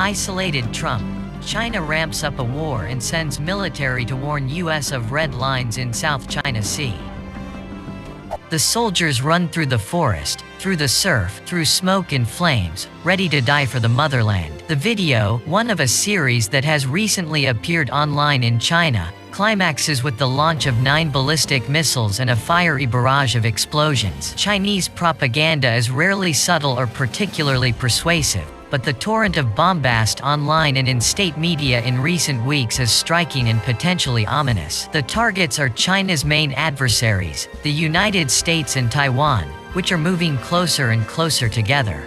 Isolated Trump. China ramps up a war and sends military to warn US of red lines in South China Sea. The soldiers run through the forest, through the surf, through smoke and flames, ready to die for the motherland. The video, one of a series that has recently appeared online in China, climaxes with the launch of 9 ballistic missiles and a fiery barrage of explosions. Chinese propaganda is rarely subtle or particularly persuasive, but the torrent of bombast online and in state media in recent weeks is striking and potentially ominous. The targets are China's main adversaries, the United States and Taiwan, which are moving closer and closer together.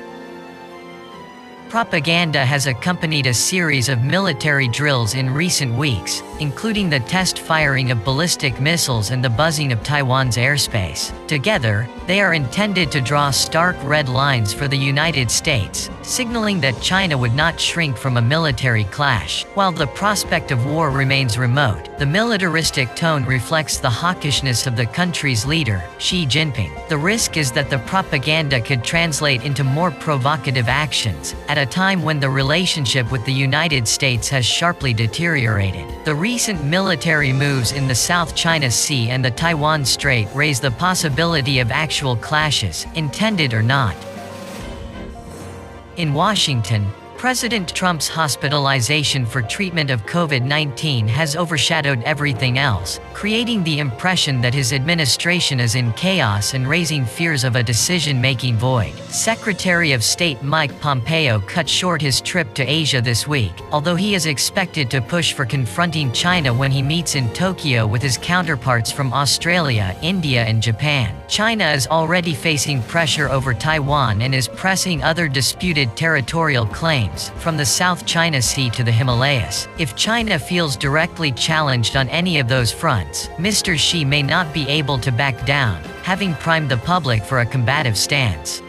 Propaganda has accompanied a series of military drills in recent weeks, including the test firing of ballistic missiles and the buzzing of Taiwan's airspace. Together, they are intended to draw stark red lines for the United States, signaling that China would not shrink from a military clash. While the prospect of war remains remote, the militaristic tone reflects the hawkishness of the country's leader, Xi Jinping. The risk is that the propaganda could translate into more provocative actions, at a time when the relationship with the United States has sharply deteriorated. The recent military moves in the South China Sea and the Taiwan Strait raise the possibility of actual clashes, intended or not. In Washington, President Trump's hospitalization for treatment of COVID-19 has overshadowed everything else, creating the impression that his administration is in chaos and raising fears of a decision-making void. Secretary of State Mike Pompeo cut short his trip to Asia this week, although he is expected to push for confronting China when he meets in Tokyo with his counterparts from Australia, India and Japan. China is already facing pressure over Taiwan and is pressing other disputed territorial claims, from the South China Sea to the Himalayas. If China feels directly challenged on any of those fronts, Mr. Xi may not be able to back down, having primed the public for a combative stance.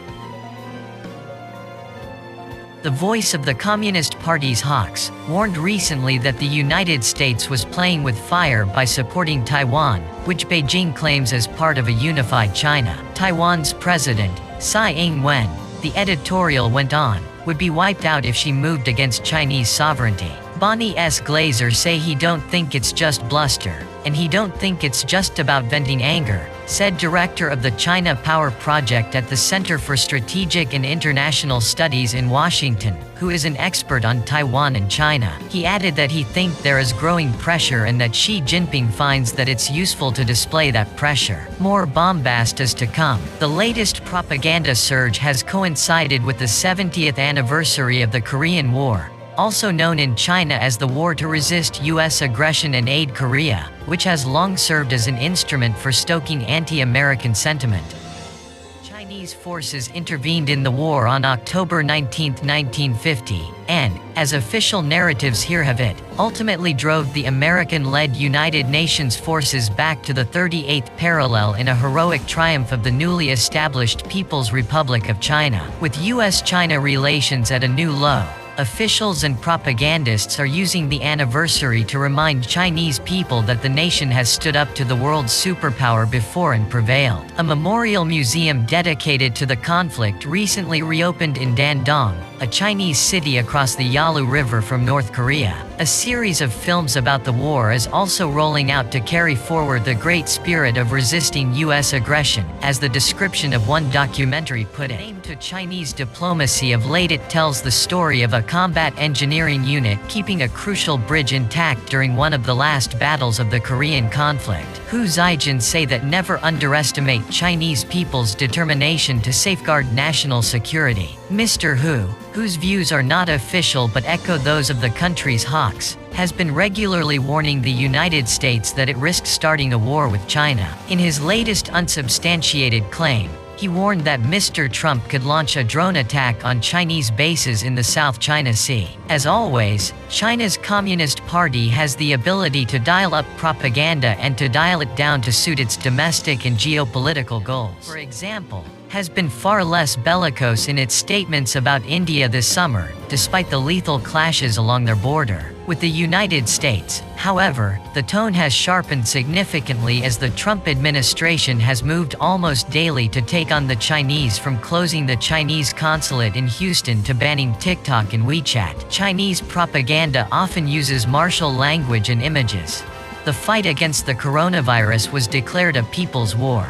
The voice of the Communist Party's hawks warned recently that the United States was playing with fire by supporting Taiwan, which Beijing claims as part of a unified China. Taiwan's president, Tsai Ing-wen, the editorial went on, would be wiped out if she moved against Chinese sovereignty. Bonnie S. Glazer say he don't think it's just bluster, and he don't think it's just about venting anger, said director of the China Power Project at the Center for Strategic and International Studies in Washington, who is an expert on Taiwan and China. He added that he thinks there is growing pressure and that Xi Jinping finds that it's useful to display that pressure. More bombast is to come. The latest propaganda surge has coincided with the 70th anniversary of the Korean War, also known in China as the War to Resist U.S. Aggression and Aid Korea, which has long served as an instrument for stoking anti-American sentiment. Chinese forces intervened in the war on October 19, 1950, and, as official narratives here have it, ultimately drove the American-led United Nations forces back to the 38th parallel in a heroic triumph of the newly established People's Republic of China. With U.S.-China relations at a new low, officials and propagandists are using the anniversary to remind Chinese people that the nation has stood up to the world's superpower before and prevailed. A memorial museum dedicated to the conflict recently reopened in Dandong, a Chinese city across the Yalu River from North Korea. A series of films about the war is also rolling out to carry forward the great spirit of resisting U.S. aggression, as the description of one documentary put it. Aimed to Chinese diplomacy of late, it tells the story of a combat engineering unit keeping a crucial bridge intact during one of the last battles of the Korean conflict. Hu Zijin say that never underestimate Chinese people's determination to safeguard national security. Mr. Hu, whose views are not official but echo those of the country's hawks, has been regularly warning the United States that it risks starting a war with China. In his latest unsubstantiated claim, he warned that Mr. Trump could launch a drone attack on Chinese bases in the South China Sea. As always, China's Communist Party has the ability to dial up propaganda and to dial it down to suit its domestic and geopolitical goals. For example, has been far less bellicose in its statements about India this summer, despite the lethal clashes along their border. With the United States, however, the tone has sharpened significantly as the Trump administration has moved almost daily to take on the Chinese, from closing the Chinese consulate in Houston to banning TikTok and WeChat. Chinese propaganda often uses martial language and images. The fight against the coronavirus was declared a people's war.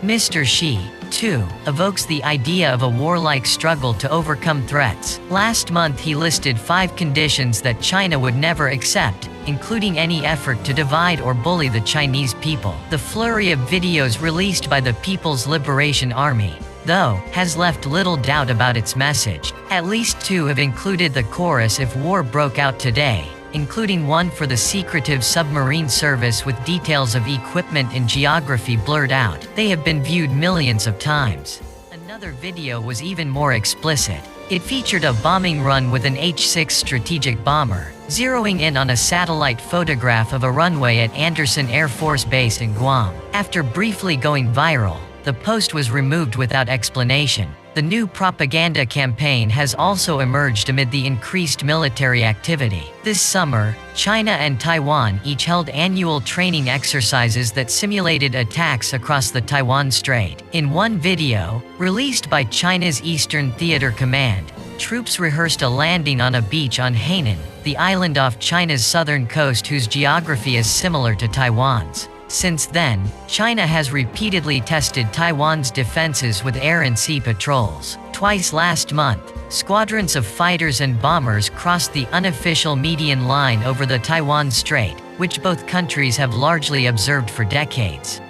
Mr. Xi, too, evokes the idea of a warlike struggle to overcome threats. Last month he listed 5 conditions that China would never accept, including any effort to divide or bully the Chinese people. The flurry of videos released by the People's Liberation Army, though, has left little doubt about its message. At least 2 have included the chorus "If war broke out today," including one for the secretive submarine service with details of equipment and geography blurred out. They have been viewed millions of times. Another video was even more explicit. It featured a bombing run with an H-6 strategic bomber, zeroing in on a satellite photograph of a runway at Andersen Air Force Base in Guam. After briefly going viral, the post was removed without explanation. The new propaganda campaign has also emerged amid the increased military activity. This summer, China and Taiwan each held annual training exercises that simulated attacks across the Taiwan Strait. In one video, released by China's Eastern Theater Command, troops rehearsed a landing on a beach on Hainan, the island off China's southern coast whose geography is similar to Taiwan's. Since then, China has repeatedly tested Taiwan's defenses with air and sea patrols. Twice last month, squadrons of fighters and bombers crossed the unofficial median line over the Taiwan Strait, which both countries have largely observed for decades.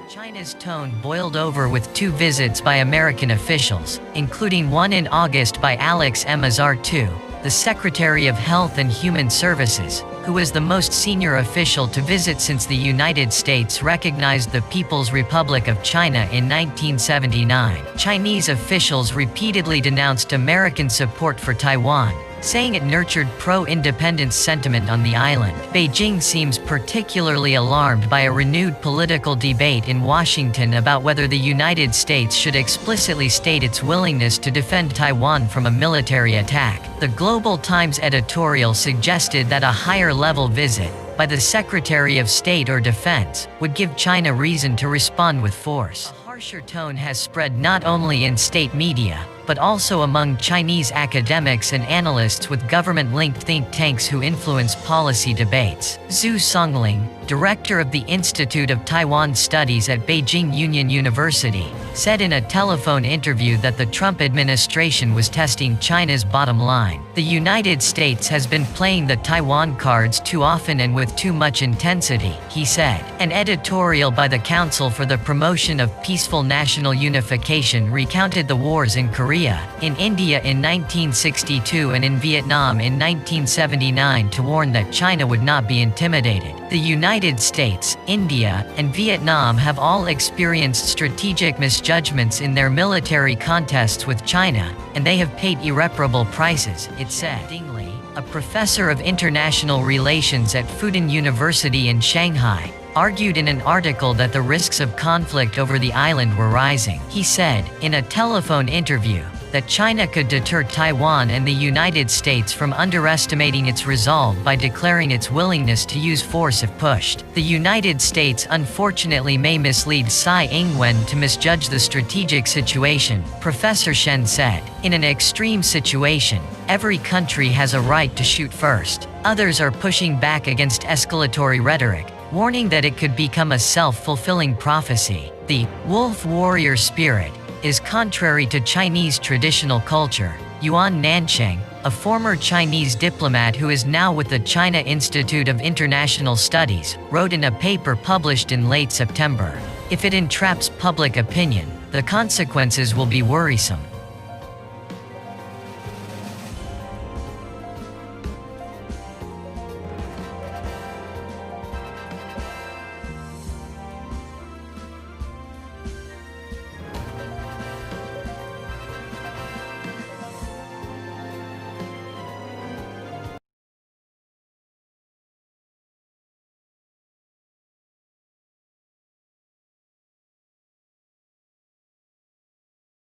China's tone boiled over with 2 visits by American officials, including one in August by Alex M. Azar II, the Secretary of Health and Human Services, who was the most senior official to visit since the United States recognized the People's Republic of China in 1979. Chinese officials repeatedly denounced American support for Taiwan, saying it nurtured pro-independence sentiment on the island. Beijing seems particularly alarmed by a renewed political debate in Washington about whether the United States should explicitly state its willingness to defend Taiwan from a military attack. The Global Times editorial suggested that a higher-level visit by the Secretary of State or Defense would give China reason to respond with force. A harsher tone has spread not only in state media, but also among Chinese academics and analysts with government-linked think tanks who influence policy debates. Zhu Songling, director of the Institute of Taiwan Studies at Beijing Union University, said in a telephone interview that the Trump administration was testing China's bottom line. The United States has been playing the Taiwan cards too often and with too much intensity, he said. An editorial by the Council for the Promotion of Peaceful National Unification recounted the wars in Korea, in India in 1962 and in Vietnam in 1979 to warn that China would not be intimidated. The United States, India, and Vietnam have all experienced strategic misjudgments in their military contests with China, and they have paid irreparable prices, it said. Dingley, a professor of international relations at Fudan University in Shanghai, argued in an article that the risks of conflict over the island were rising. He said, in a telephone interview, that China could deter Taiwan and the United States from underestimating its resolve by declaring its willingness to use force if pushed. The United States unfortunately may mislead Tsai Ing-wen to misjudge the strategic situation, Professor Shen said. In an extreme situation, every country has a right to shoot first. Others are pushing back against escalatory rhetoric, warning that it could become a self-fulfilling prophecy. The wolf warrior spirit is contrary to Chinese traditional culture, Yuan Nancheng, a former Chinese diplomat who is now with the China Institute of International Studies, wrote in a paper published in late September. If it entraps public opinion, the consequences will be worrisome.